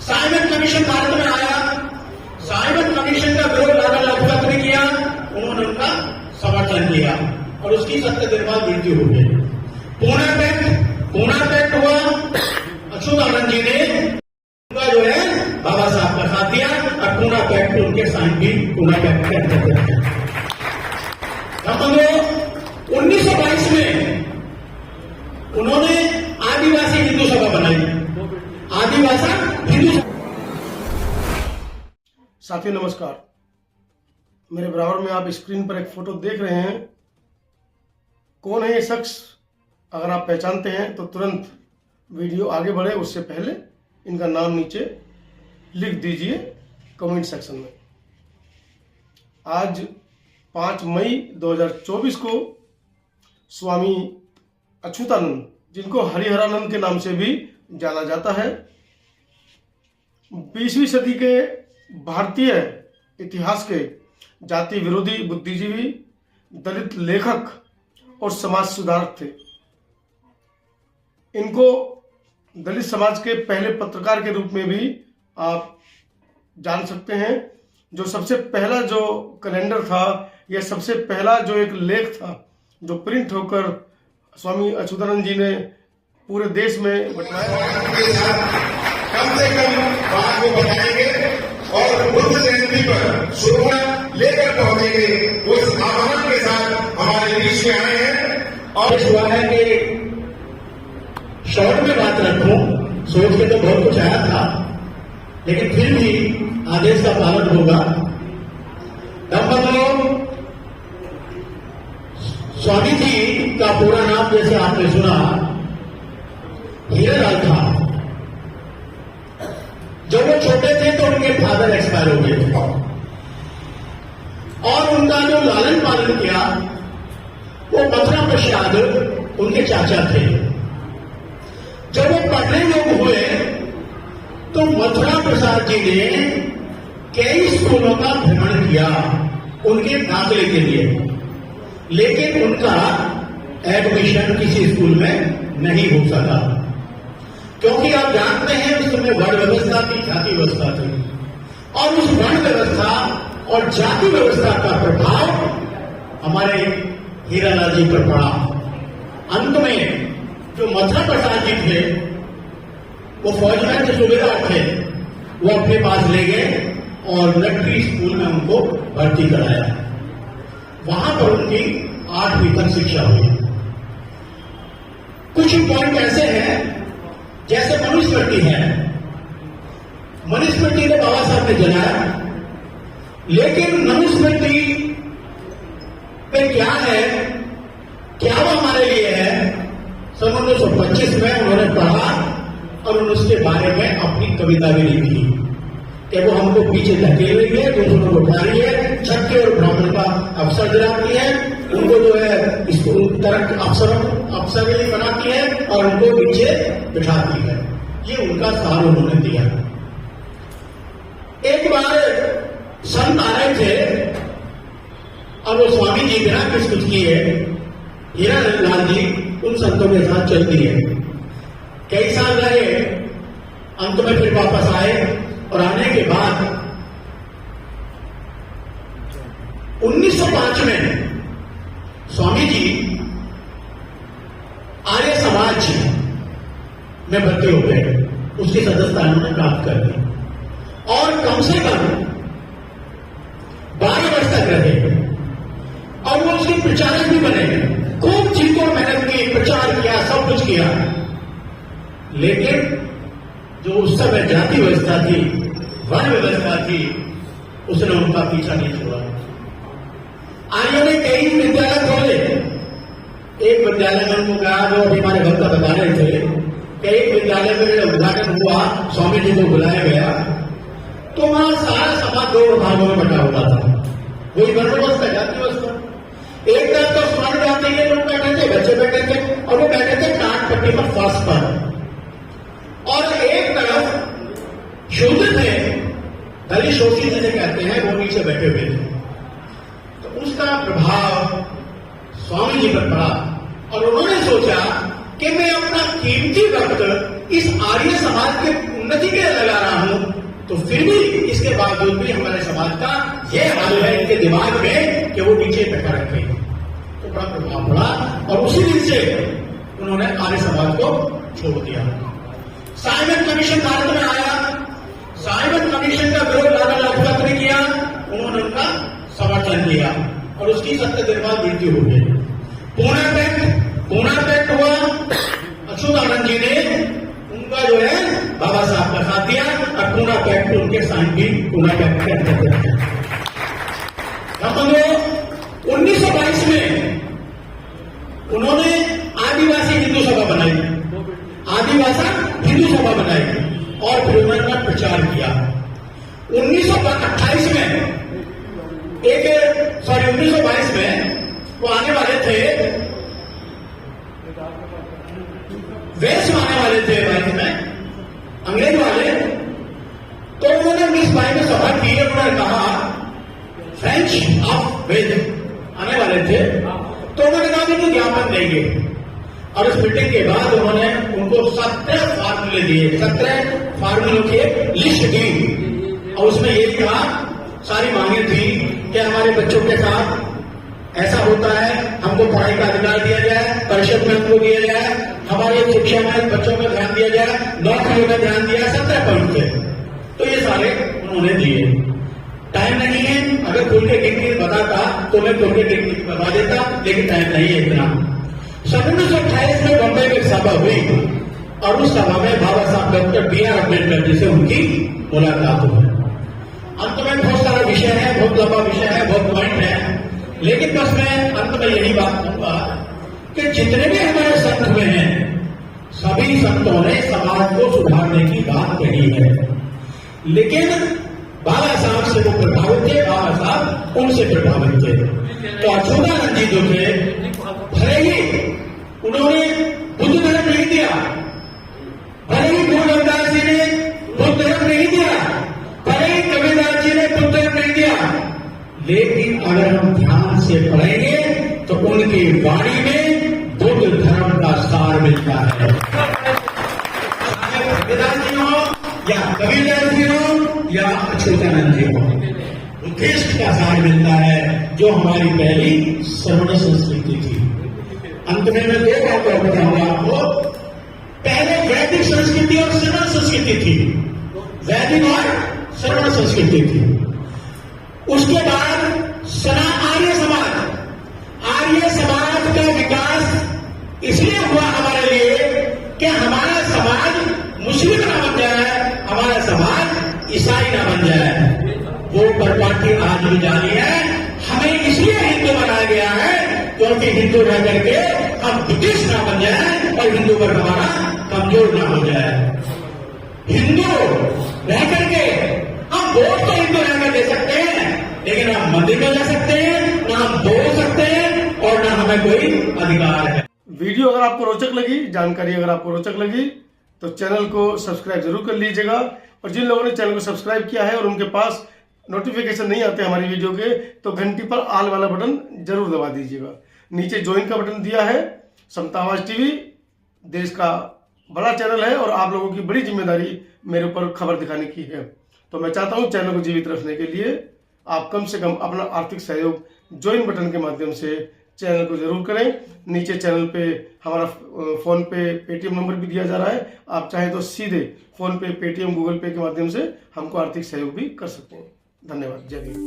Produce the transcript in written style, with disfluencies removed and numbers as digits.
Simon commission Bharat में आया, Simon commission का विरोध लाला लाजपत ने किया, उन्होंने उनका समर्थन किया और उसकी 70 दिन बाद मृत्यु हो गई। पूना पैक्ट हुआ, अच्युतानंद जी ने उनका जो है बाबा साहब का साथ दिया और पूना पैक्ट उनके साइन भी पूना पैक्ट के अंतर्गत है। 1922 में उन्होंने आदिवासी हिंदू सभा बनाई, आदिवासी हिंदू। साथियों नमस्कार, मेरे बराबर में आप स्क्रीन पर एक फोटो देख रहे हैं। कौन है ये शख्स? अगर आप पहचानते हैं तो तुरंत वीडियो आगे बढ़े उससे पहले इनका नाम नीचे लिख दीजिए कमेंट सेक्शन में। आज 5 मई 2024 को स्वामी अच्युतानंद, जिनको हरिहरानंद के नाम से भी जाना जाता है, 20वीं सदी के भारतीय इतिहास के जाति विरोधी बुद्धिजीवी, दलित लेखक और समाज सुधारक थे। इनको दलित समाज के पहले पत्रकार के रूप में भी आप जान सकते हैं। जो सबसे पहला जो कैलेंडर था या सबसे पहला जो एक लेख था जो प्रिंट होकर स्वामी अच्युतानंद जी ने पूरे देश में बटवाया, कम से कम बात को बताएंगे और बुद्ध जयंती पर शुरुआत लेकर पहुंचेंगे। उस आह्वान के साथ हमारे बीच में आए हैं और हुआ है कि शॉर्ट में बात रखूं, सोच के तो बहुत कुछ आया था, लेकिन फिर भी आदेश का पालन होगा। स्वामी जी का पूरा नाम जैसे आपने सुना हीरालाल था। जब वो छोटे थे तो उनके फादर एक्सपायर हो गए थे और उनका जो लालन पालन किया वो मथुरा प्रसाद उनके चाचा थे। जब वो पढ़ने योग्य हुए तो मथुरा प्रसाद जी ने कई स्कूलों का भ्रमण किया उनके दाखिले के लिए, लेकिन उनका एडमिशन किसी स्कूल में नहीं हो सका, क्योंकि आप जानते हैं उस समय वर्ण व्यवस्था थी, जाति व्यवस्था थी और उस वर्ण व्यवस्था और जाति व्यवस्था का प्रभाव हमारे हीरालाल जी पर पड़ा। अंत में जो मथुरा प्रसाद जी थे वो फौज में जो सूबेदार थे वो अपने पास ले गए और मिलिट्री स्कूल में उनको भर्ती कराया। वहां पर उनकी 8वीं तक शिक्षा हुई। कुछ पॉइंट ऐसे हैं जैसे मनुस्मृति है, मनुस्मृति को बाबा साहब ने जलाया, लेकिन मनुस्मृति पे क्या है, क्या वो हमारे लिए है, सन 1925 में उन्होंने पढ़ा और उसके बारे में अपनी कविता भी लिखी कि वो हमको पीछे धकेल रही है, दूसरों को उठा रही है, क्षत्रिय और ब्राह्मण का अवसर दिलाती है, उनको जो है इसको तरक अवसर बनाती है और उनको पीछे बिठाती है। ये उनका सार उन्होंने दिया। एक बार संत आ रहे थे और वो स्वामी जी बिना कुछ किए हीरालाल जी उन संतों के साथ चलती है। कई साल रहे, अंत में फिर वापस आए और आने के बाद 1905 में स्वामी जी आर्य समाज में भर्ती हो गए, उसकी सदस्यता उन्होंने प्राप्त कर दी और कम से कम 12 वर्ष तक रहे और वो उसके प्रचारक भी बने। खूब जीतो मेहनत की, प्रचार किया, सब कुछ किया, लेकिन जो उस समय जाति व्यवस्था थी, वर्ण व्यवस्था थी, उसने उनका पीछा नहीं छोड़ा। आर्यों ने कई विद्यालय खोले। एक विद्यालय में उनको कहा, जो अभी हमारे भक्त बता रहे थे, कि एक विद्यालय में उद्घाटन हुआ, स्वामी जी को बुलाया गया तो वहां सारा समाज 2 भागों में बटा हुआ था। वही वर्ण व्यवस्था, जाति व्यवस्था। एक तरफ तो स्वर्ण जाति के लोग बैठे थे, बच्चे बैठे थे और वो बैठे थे टाट पट्टी पर, फर्श पर, और एक तरफ शूद्र थे, दलित शोषित जिसे कहते हैं, वो नीचे बैठे हुए थे। तो उसका प्रभाव स्वामी जी पर पड़ा और उन्होंने सोचा कि मैं अपना कीमती वक्त इस आर्य समाज के उन्नति के लिए लगा रहा हूं, तो फिर भी इसके बावजूद भी हमारे समाज का यह हाल है इनके दिमाग में कि वो नीचे बैठा रखे, तो बड़ा प्रभाव पड़ा और उसी दिन से उन्होंने आर्य समाज को छोड़ दिया। साइमन कमीशन भारत में आया, साइमन कमीशन का विरोध लाला लाजपत ने किया, उन्होंने उनका समर्थन किया और उसकी 70 दिन बाद मृत्यु हो गई। पूना पैक्ट हुआ, अच्युतानंद जी ने उनका जो है बाबा साहब का साथ दिया और पूना पैक्ट उनके साइन भी पूना पैक्ट के अंतर्गत। 1922 में उन्होंने आदिवासी हिंदू सभा बनाई, आदिवासी हिंदू सभा बनाई और फिर उन्होंने प्रचार किया। 1928 में 1922 में वो आने वाले थे, वेस्ट में आने वाले थे भारत में अंग्रेज वाले, तो उन्होंने 1922 में सभा की। उन्होंने कहा फ्रेंच ऑफ वेद आने वाले थे, तो उन्होंने कहा कि ज्ञापन देंगे और इस मीटिंग के बाद उन्होंने उनको 17 फार्मूले दिए, 17 फार्मूलों की लिस्ट दी और उसमें ये कहा, सारी मांगे थी कि हमारे बच्चों के साथ ऐसा होता है, हमको पढ़ाई का अधिकार दिया जाए, परिषद में हमको दिया जाए, हमारे शिक्षा में बच्चों में ध्यान दिया जाए, नौकरियों में ध्यान दिया, 17 पॉइंट थे। तो ये सारे उन्होंने दिए। टाइम नहीं है, अगर खुल के टेक्निक बताता तो मैं खुल के टेक्निक बता देता, लेकिन टाइम नहीं है इतना। 1928 में बम्बई में सभा हुई और उस सभा में बाबा साहब डॉक्टर B.R. अम्बेडकर जी से उनकी मुलाकात हुई। अंत में बहुत सारा विषय है, बहुत लंबा विषय है, बहुत पॉइंट है, लेकिन बस मैं अंत में यही बात कहूंगा कि जितने भी हमारे संत हुए हैं, सभी संतों ने समाज को सुधारने की बात कही है, लेकिन बाबा साहब से वो प्रभावित थे, बाबा साहब उनसे प्रभावित थे। तो अच्युतानंद जी जो थे, भले ही उन्होंने बुद्ध धर्म नहीं दिया, भले ही गुरु रविदास जी ने बुद्ध धर्म नहीं दिया, भले ही कबीरदास जी ने बुद्ध धर्म नहीं दिया, लेकिन अगर हम ध्यान से पढ़ेंगे तो उनकी वाणी में बुद्ध धर्म का सार मिलता है। रविदास जी हो या कबीरदास जी हो या अच्युतानंद जी हो, बुद्धिस्ट का सार मिलता है, जो हमारी पहली श्रवण संस्कृति थी। अंत में मैं 2 बातें बताऊंगा आपको। पहले वैदिक संस्कृति और श्रवण संस्कृति थी, वैदिक और श्रवण संस्कृति थी। उसके बाद आर्य समाज, आर्य समाज का विकास इसलिए हुआ हमारे लिए कि हमारा समाज मुस्लिम ना बन जाए, हमारा समाज ईसाई ना बन जाए। वो परिपाटी आज भी जारी है। हमें इसलिए हिंदू बनाया गया है क्योंकि हिंदू रह करके हम बुद्धिस्ट ना बन जाए और हिंदू पर हमारा कमजोर ना हो जाए। हिंदू रह करके हम वोट तो हिंदू रहकर दे सकते हैं, लेकिन हम मंदिर में जा सकते हैं, ना हम बोल सकते हैं और ना हमें कोई अधिकार है। वीडियो अगर आपको रोचक लगी, जानकारी अगर आपको रोचक लगी, तो चैनल को सब्सक्राइब जरूर कर लीजिएगा। और जिन लोगों ने चैनल को सब्सक्राइब किया है और उनके पास नोटिफिकेशन नहीं आते हमारी वीडियो के, तो घंटी पर आल वाला बटन जरूर दबा दीजिएगा। नीचे ज्वाइन का बटन दिया है। समता आवाज टीवी देश का बड़ा चैनल है और आप लोगों की बड़ी जिम्मेदारी मेरे ऊपर खबर दिखाने की है। तो मैं चाहता हूं चैनल को जीवित रखने के लिए आप कम से कम अपना आर्थिक सहयोग ज्वाइन बटन के माध्यम से चैनल को जरूर करें। नीचे चैनल पे हमारा फोन पे पेटीएम नंबर भी दिया जा रहा है, आप चाहें तो सीधे फोन पे, पेटीएम, गूगल पे के माध्यम से हमको आर्थिक सहयोग भी कर सकते हैं। धन्यवाद। जय हिंद।